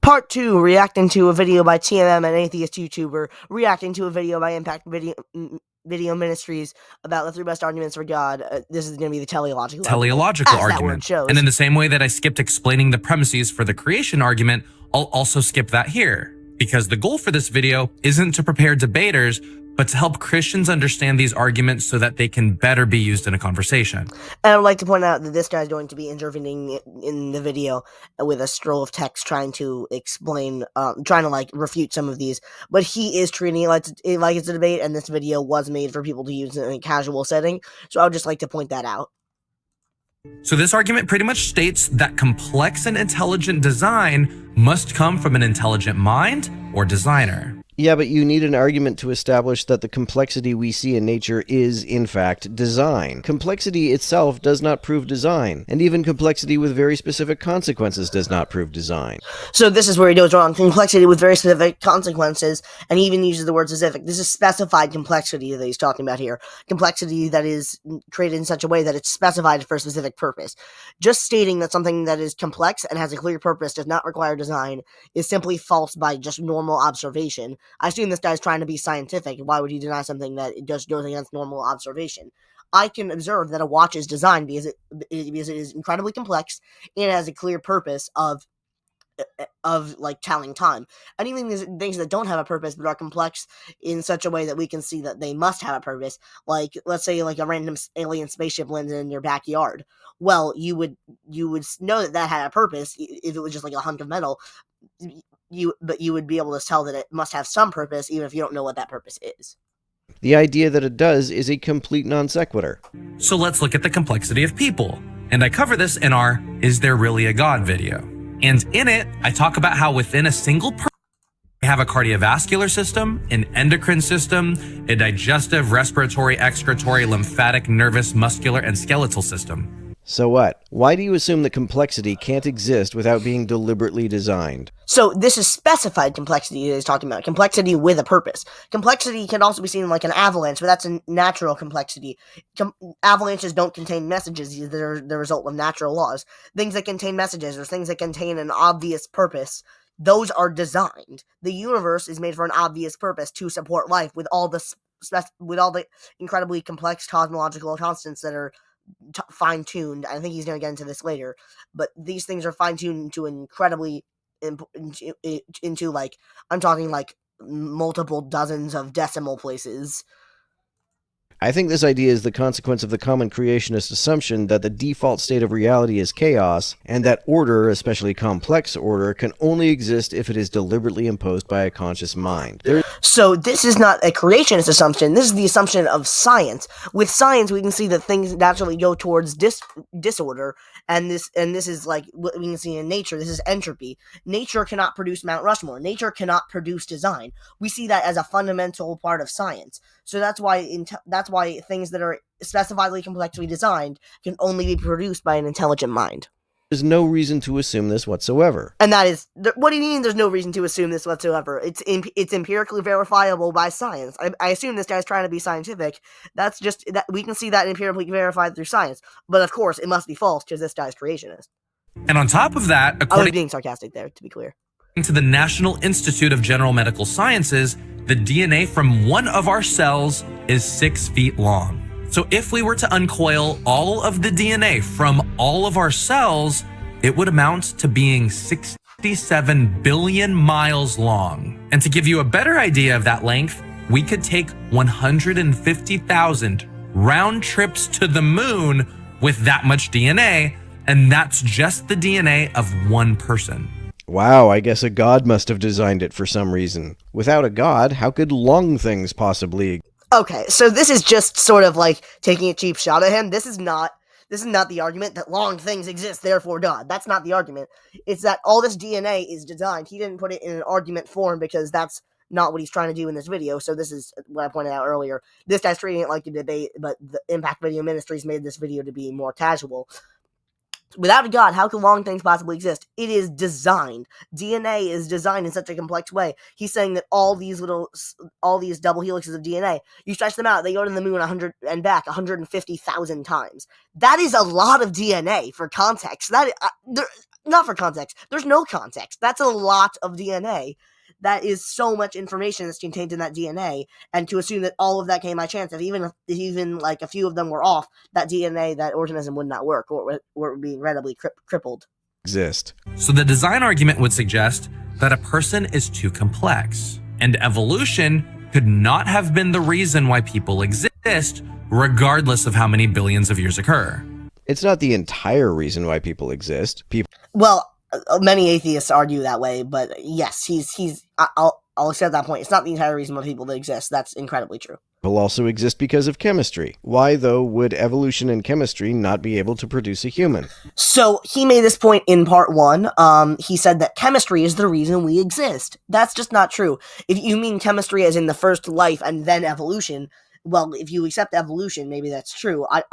Part 2, reacting to a video by TMM, an atheist YouTuber, reacting to a video by Impact Video Ministries about the 3 best arguments for God. This is going to be the teleological argument. Shows. And in the same way that I skipped explaining the premises for the creation argument, I'll also skip that here, because the goal for this video isn't to prepare debaters, but to help Christians understand these arguments so that they can better be used in a conversation. And I would like to point out that this guy is going to be intervening in the video with a scroll of text trying to explain, trying to like refute some of these, but he is treating it like it's a debate, and this video was made for people to use in a casual setting, so I would just like to point that out. So this argument pretty much states that complex and intelligent design must come from an intelligent mind or designer. Yeah, but you need an argument to establish that the complexity we see in nature is, in fact, design. Complexity itself does not prove design, and even complexity with very specific consequences does not prove design. So this is where he goes wrong. Complexity with very specific consequences, and he even uses the word specific. This is specified complexity that he's talking about here. Complexity that is created in such a way that it's specified for a specific purpose. Just stating that something that is complex and has a clear purpose does not require design is simply false by just normal observation. I assume this guy's trying to be scientific. Why would he deny something that just goes against normal observation? I can observe that a watch is designed because it is incredibly complex and it has a clear purpose of like telling time. And even things that don't have a purpose but are complex in such a way that we can see that they must have a purpose, like let's say like a random alien spaceship lands in your backyard. Well, you would know that had a purpose if it was just like a hunk of metal. But you would be able to tell that it must have some purpose, even if you don't know what that purpose is. The idea that it does is a complete non sequitur. So let's look at the complexity of people. And I cover this in our Is There Really a God video. And in it, I talk about how within a single person, we have a cardiovascular system, an endocrine system, a digestive, respiratory, excretory, lymphatic, nervous, muscular, and skeletal system. So what? Why do you assume that complexity can't exist without being deliberately designed? So this is specified complexity that he's talking about. Complexity with a purpose. Complexity can also be seen like an avalanche, but that's a natural complexity. Avalanches don't contain messages. They're the result of natural laws. Things that contain messages or things that contain an obvious purpose, those are designed. The universe is made for an obvious purpose to support life with all the incredibly complex cosmological constants that are fine-tuned. I think he's going to get into this later, but these things are fine-tuned to incredibly into like, I'm talking like multiple dozens of decimal places. I think this idea is the consequence of the common creationist assumption that the default state of reality is chaos, and that order, especially complex order, can only exist if it is deliberately imposed by a conscious mind. So this is not a creationist assumption. This is the assumption of science. With science, we can see that things naturally go towards disorder, and this is like what we can see in nature. This is entropy. Nature cannot produce Mount Rushmore. Nature cannot produce design. We see that as a fundamental part of science. So that's why things that are specifiedly complexly designed can only be produced by an intelligent mind. There's no reason to assume this whatsoever. And that is, what do you mean there's no reason to assume this whatsoever? It's empirically verifiable by science. I assume this guy's trying to be scientific. That's just, that we can see that empirically verified through science. But of course, it must be false because this guy's creationist. And on top of that, I was being sarcastic there, to be clear. To the National Institute of General Medical Sciences, the DNA from one of our cells is 6 feet long. So if we were to uncoil all of the DNA from all of our cells, it would amount to being 67 billion miles long. And to give you a better idea of that length, we could take 150,000 round trips to the moon with that much DNA, and that's just the DNA of one person. Wow, I guess a god must have designed it for some reason. Without a god, how could long things possibly... Okay, so this is just sort of like taking a cheap shot at him. This is not the argument that long things exist, therefore God. That's not the argument. It's that all this DNA is designed. He didn't put it in an argument form because that's not what he's trying to do in this video. So this is what I pointed out earlier. This guy's treating it like a debate, but the Impact Video Ministries made this video to be more casual. Without a God, how can long things possibly exist? It is designed. DNA is designed in such a complex way. He's saying that all these double helixes of DNA, you stretch them out, they go to the moon 100 and back 150,000 times. That is a lot of DNA for context. not for context. There's no context. That's a lot of DNA. That is so much information that's contained in that DNA, and to assume that all of that came by chance, if even like a few of them were off, that DNA, that organism would not work, or it would be incredibly crippled. Exist. So the design argument would suggest that a person is too complex, and evolution could not have been the reason why people exist, regardless of how many billions of years occur. It's not the entire reason why people exist. Well, many atheists argue that way, but yes, I'll accept that point. It's not the entire reason why people exist. That's incredibly true. People also exist because of chemistry. Why, though, would evolution and chemistry not be able to produce a human? So he made this point in part 1. He said that chemistry is the reason we exist. That's just not true. If you mean chemistry as in the first life and then evolution, well, if you accept evolution, maybe that's true. I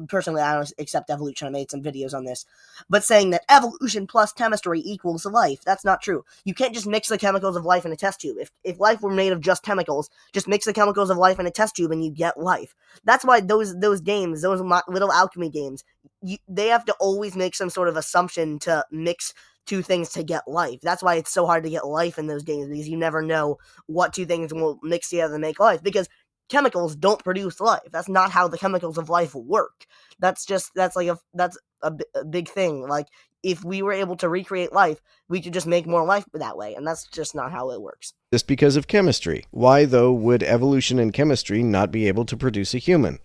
personally, I don't accept evolution. I made some videos on this. But saying that evolution plus chemistry equals life, that's not true. You can't just mix the chemicals of life in a test tube. If life were made of just chemicals, just mix the chemicals of life in a test tube and you get life. That's why those games, those little alchemy games, they have to always make some sort of assumption to mix two things to get life. That's why it's so hard to get life in those games, because you never know what two things will mix together to make life, because chemicals don't produce life. That's not how the chemicals of life work. That's a big thing. Like, if we were able to recreate life, we could just make more life that way, and that's just not how it works. Just because of chemistry. Why, though, would evolution and chemistry not be able to produce a human?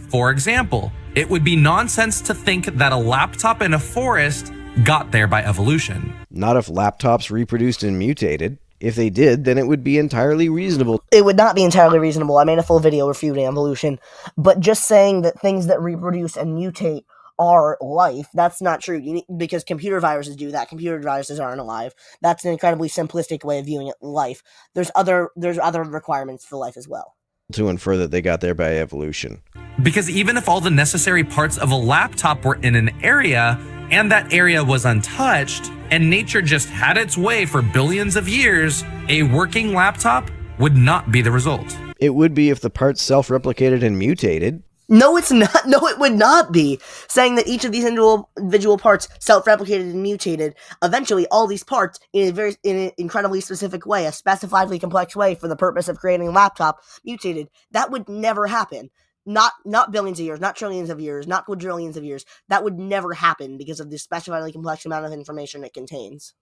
For example, it would be nonsense to think that a laptop in a forest got there by evolution. Not if laptops reproduced and mutated. If they did, then it would be entirely reasonable. It would not be entirely reasonable. I made a full video refuting evolution, but just saying that things that reproduce and mutate are life, that's not true. Because computer viruses do that. Computer viruses aren't alive. That's an incredibly simplistic way of viewing it. Life. There's other requirements for life as well. To infer that they got there by evolution. Because even if all the necessary parts of a laptop were in an area, and that area was untouched, and nature just had its way for billions of years, a working laptop would not be the result. It would be if the parts self-replicated and mutated. No, it's not. No, it would not be. Saying that each of these individual parts self-replicated and mutated, eventually all these parts, in an incredibly specific way, a specifiedly complex way for the purpose of creating a laptop, mutated, that would never happen. Not billions of years, not trillions of years, not quadrillions of years. That would never happen because of the specifiedly complex amount of information it contains.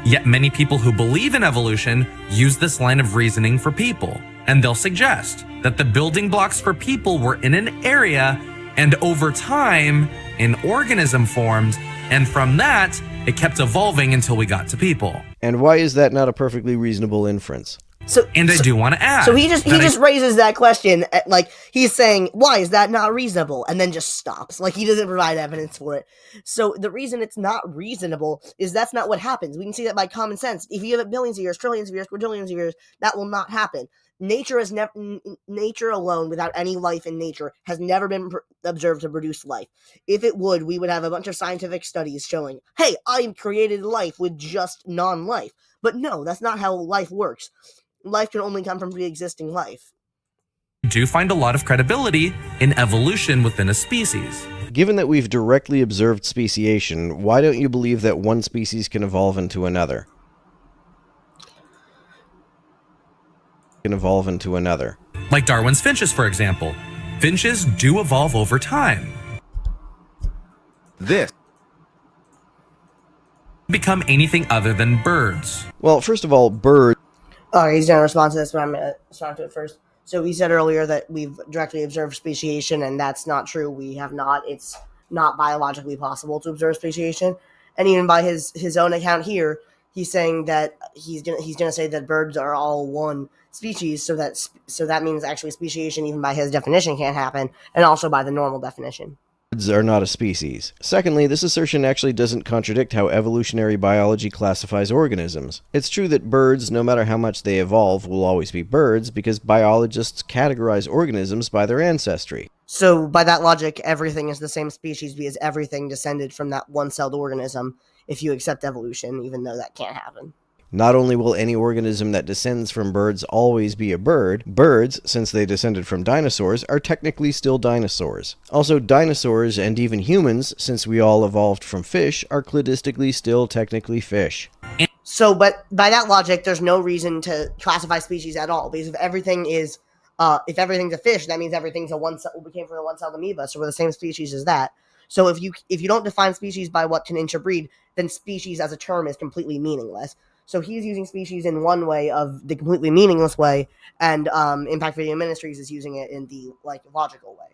Yet many people who believe in evolution use this line of reasoning for people, and they'll suggest that the building blocks for people were in an area, and over time, an organism formed, and from that, it kept evolving until we got to people. And why is that not a perfectly reasonable inference? I do want to add. So he just raises that question, like he's saying, why is that not reasonable? And then just stops. Like, he doesn't provide evidence for it. So the reason it's not reasonable is that's not what happens. We can see that by common sense. If you have billions of years, trillions of years, quadrillions of years, that will not happen. Nature alone, without any life in nature, has never been observed to produce life. If it would, we would have a bunch of scientific studies showing, hey, I created life with just non-life. But no, that's not how life works. Life can only come from pre-existing life. I do find a lot of credibility in evolution within a species. Given that we've directly observed speciation, why don't you believe that one species can evolve into another? Like Darwin's finches, for example. Finches do evolve over time. This become anything other than birds. Well, first of all, birds. He's going to respond to this, but I'm going to respond to it first. So he said earlier that we've directly observed speciation, and that's not true. We have not. It's not biologically possible to observe speciation. And even by his own account here, he's saying that he's gonna say that birds are all one species, so that means actually speciation, even by his definition, can't happen, and also by the normal definition. Birds are not a species. Secondly, this assertion actually doesn't contradict how evolutionary biology classifies organisms. It's true that birds, no matter how much they evolve, will always be birds because biologists categorize organisms by their ancestry. So by that logic, everything is the same species because everything descended from that one-celled organism if you accept evolution, even though that can't happen. Not only will any organism that descends from birds always be a bird, birds, since they descended from dinosaurs, are technically still dinosaurs. Also, dinosaurs and even humans, since we all evolved from fish, are cladistically still technically fish. So, but by that logic, there's no reason to classify species at all, because if everything's a fish, that means everything's we came from a one-celled amoeba, so we're the same species as that. So if you don't define species by what can interbreed, then species as a term is completely meaningless. So he's using species in one way of the completely meaningless way, and Impact Video Ministries is using it in the logical way.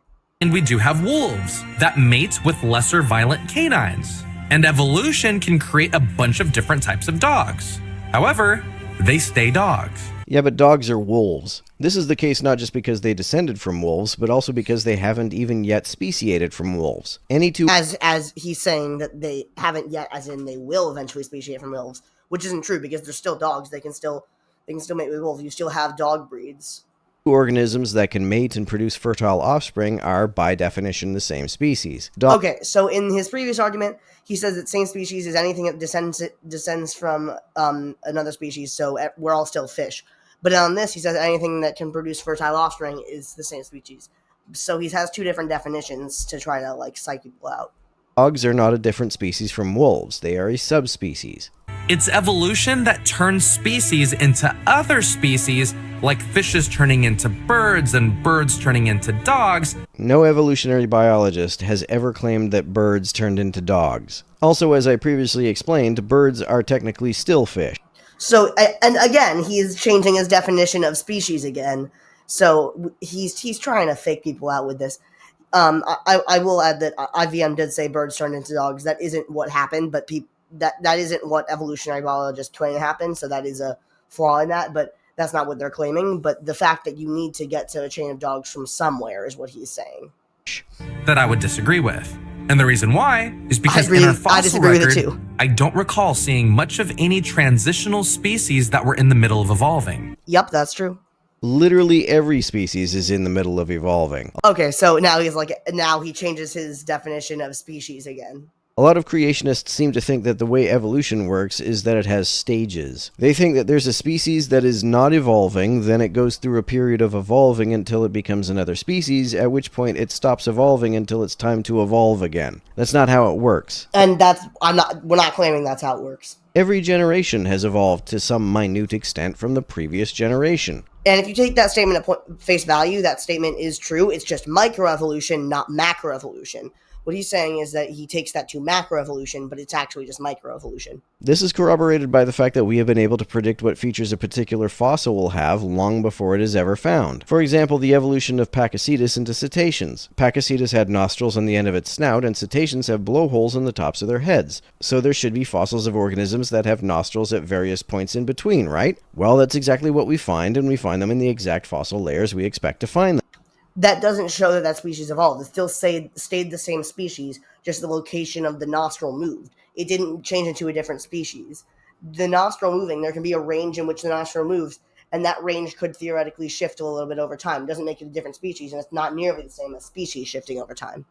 And we do have wolves that mate with lesser violent canines. And evolution can create a bunch of different types of dogs. However, they stay dogs. Yeah, but dogs are wolves. This is the case not just because they descended from wolves, but also because they haven't even yet speciated from wolves. As he's saying that they haven't yet, as in they will eventually speciate from wolves, which isn't true because they're still dogs. They can still mate with wolves. You still have dog breeds. Organisms that can mate and produce fertile offspring are, by definition, the same species. Okay, so in his previous argument, he says that same species is anything that descends from another species, so we're all still fish. But on this, he says anything that can produce fertile offspring is the same species. So he has two different definitions to try to psych people out. Dogs are not a different species from wolves. They are a subspecies. It's evolution that turns species into other species, like fishes turning into birds and birds turning into dogs. No evolutionary biologist has ever claimed that birds turned into dogs. Also, as I previously explained, birds are technically still fish. So, and again, he's changing his definition of species again. So he's trying to fake people out with this. I will add that IVM did say birds turned into dogs. That isn't what happened, but that isn't what evolutionary biologists claim happened. So that is a flaw in that, but that's not what they're claiming. But the fact that you need to get to a chain of dogs from somewhere is what he's saying. That I would disagree with. And the reason why is because in our fossil record, I don't recall seeing much of any transitional species that were in the middle of evolving. Yep, that's true. Literally every species is in the middle of evolving. Okay, so now he changes his definition of species again. A lot of creationists seem to think that the way evolution works is that it has stages. They think that there's a species that is not evolving, then it goes through a period of evolving until it becomes another species, at which point it stops evolving until it's time to evolve again. That's not how it works. And we're not claiming that's how it works. Every generation has evolved to some minute extent from the previous generation. And if you take that statement at face value, that statement is true. It's just microevolution, not macroevolution. What he's saying is that he takes that to macroevolution, but it's actually just microevolution. This is corroborated by the fact that we have been able to predict what features a particular fossil will have long before it is ever found. For example, the evolution of Pakicetus into cetaceans. Pakicetus had nostrils on the end of its snout, and cetaceans have blowholes on the tops of their heads. So there should be fossils of organisms that have nostrils at various points in between, right? Well, that's exactly what we find, and we find them in the exact fossil layers we expect to find them. That doesn't show that species evolved. It still stayed the same species, just the location of the nostril moved. It didn't change into a different species. The nostril moving, there can be a range in which the nostril moves, and that range could theoretically shift a little bit over time. It doesn't make it a different species, and it's not nearly the same as species shifting over time.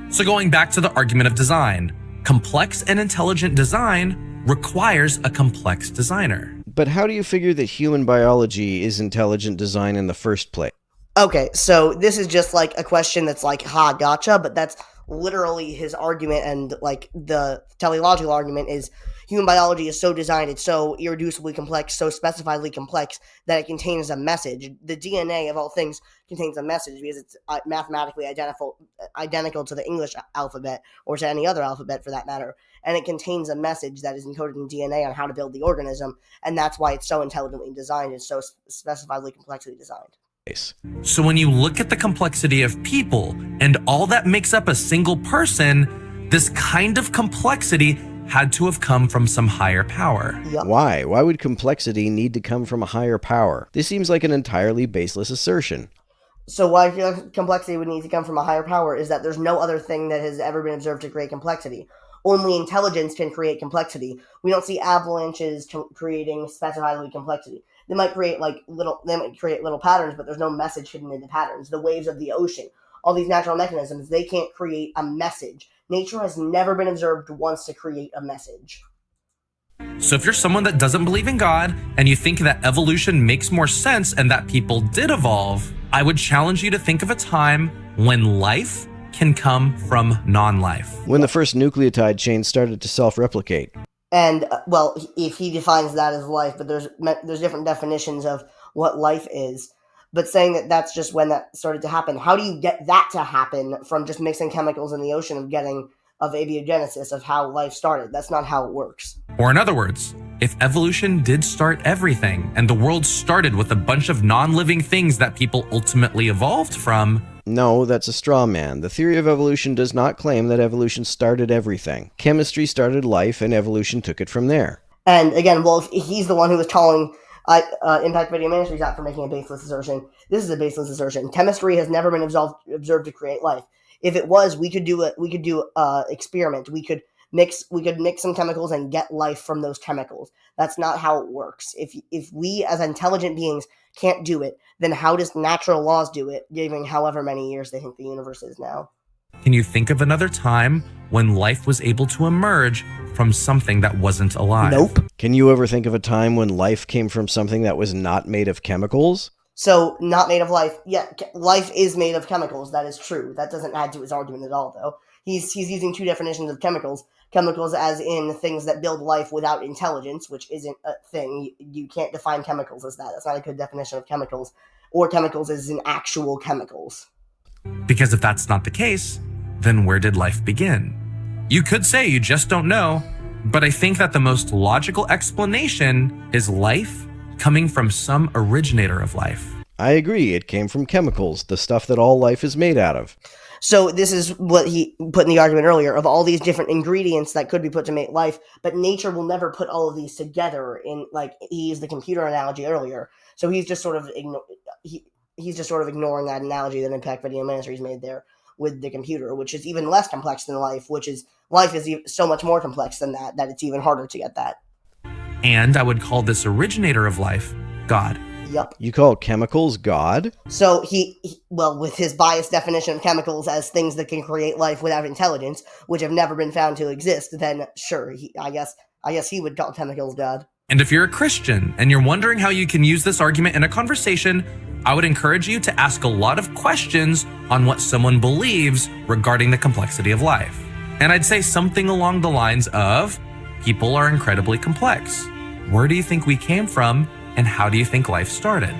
So going back to the argument of design, complex and intelligent design requires a complex designer. But how do you figure that human biology is intelligent design in the first place? Okay, so this is just a question that's gotcha, but that's literally his argument, and the teleological argument is human biology is so designed, it's so irreducibly complex, so specifiedly complex that it contains a message. The DNA of all things contains a message because it's mathematically identical to the English alphabet or to any other alphabet for that matter, and it contains a message that is encoded in DNA on how to build the organism, and that's why it's so intelligently designed, it's so specifiedly complexly designed. So when you look at the complexity of people and all that makes up a single person, this kind of complexity had to have come from some higher power. Yep. Why? Why would complexity need to come from a higher power? This seems like an entirely baseless assertion. So why complexity would need to come from a higher power is that there's no other thing that has ever been observed to create complexity. Only intelligence can create complexity. We don't see avalanches creating specifiedly complexity. They might create little patterns, but there's no message hidden in the patterns. The waves of the ocean, all these natural mechanisms, they can't create a message. Nature has never been observed once to create a message. So if you're someone that doesn't believe in God and you think that evolution makes more sense and that people did evolve, I would challenge you to think of a time when life can come from non-life. When the first nucleotide chain started to self-replicate. And, well, if he defines that as life, but there's different definitions of what life is. But saying that that's just when that started to happen, how do you get that to happen from just mixing chemicals in the ocean of abiogenesis, of how life started? That's not how it works. Or in other words, if evolution did start everything and the world started with a bunch of non-living things that people ultimately evolved from... No, that's a straw man. The theory of evolution does not claim that evolution started everything. Chemistry started life and evolution took it from there. And again, well, if he's the one who was calling Impact Video Ministries out for making a baseless assertion, this is a baseless assertion. Chemistry has never been observed to create life. If it was, we could do experiment. We could mix some chemicals and get life from those chemicals. That's not how it works. If we as intelligent beings can't do it, then how does natural laws do it, given however many years they think the universe is now? Can you think of another time when life was able to emerge from something that wasn't alive? Nope. Can you ever think of a time when life came from something that was not made of chemicals? So, not made of life. Yeah, life is made of chemicals. That is true. That doesn't add to his argument at all, though. He's using two definitions of chemicals. Chemicals as in things that build life without intelligence, which isn't a thing. You can't define chemicals as that. That's not a good definition of chemicals. Or chemicals as in actual chemicals. Because if that's not the case, then where did life begin? You could say you just don't know, but I think that the most logical explanation is life coming from some originator of life. I agree. It came from chemicals, the stuff that all life is made out of. So this is what he put in the argument earlier, of all these different ingredients that could be put to make life, but nature will never put all of these together in, like, he used the computer analogy earlier. So he's just sort of ignoring that analogy that Impact Video Ministries made there with the computer, which is even less complex than life, life is so much more complex than that it's even harder to get that. And I would call this originator of life God. Yup. You call chemicals God? So he with his biased definition of chemicals as things that can create life without intelligence, which have never been found to exist, then sure, I guess he would call chemicals God. And if you're a Christian and you're wondering how you can use this argument in a conversation, I would encourage you to ask a lot of questions on what someone believes regarding the complexity of life. And I'd say something along the lines of, people are incredibly complex. Where do you think we came from, and how do you think life started?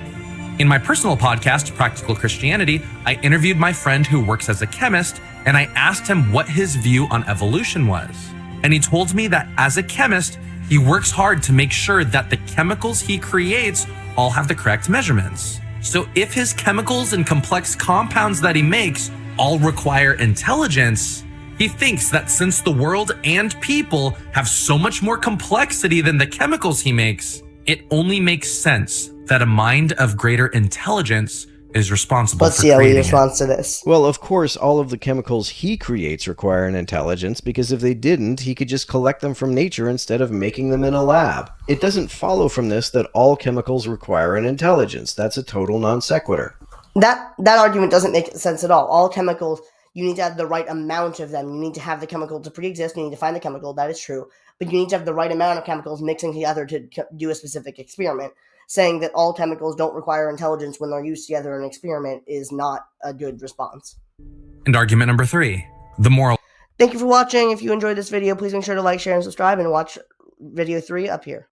In my personal podcast, Practical Christianity, I interviewed my friend who works as a chemist, and I asked him what his view on evolution was. And he told me that as a chemist, he works hard to make sure that the chemicals he creates all have the correct measurements. So if his chemicals and complex compounds that he makes all require intelligence, he thinks that since the world and people have so much more complexity than the chemicals he makes, it only makes sense that a mind of greater intelligence is responsible Let's for see how he creating responds to this. Well, of course, all of the chemicals he creates require an intelligence, because if they didn't, he could just collect them from nature instead of making them in a lab. It doesn't follow from this that all chemicals require an intelligence. That's a total non sequitur. That argument doesn't make sense at all. All chemicals, you need to have the right amount of them. You need to have the chemical to pre-exist. You need to find the chemical. That is true. But you need to have the right amount of chemicals mixing together to do a specific experiment. Saying that all chemicals don't require intelligence when they're used together in an experiment is not a good response. And argument number 3, the moral. Thank you for watching. If you enjoyed this video, please make sure to like, share, and subscribe, and watch video 3 up here.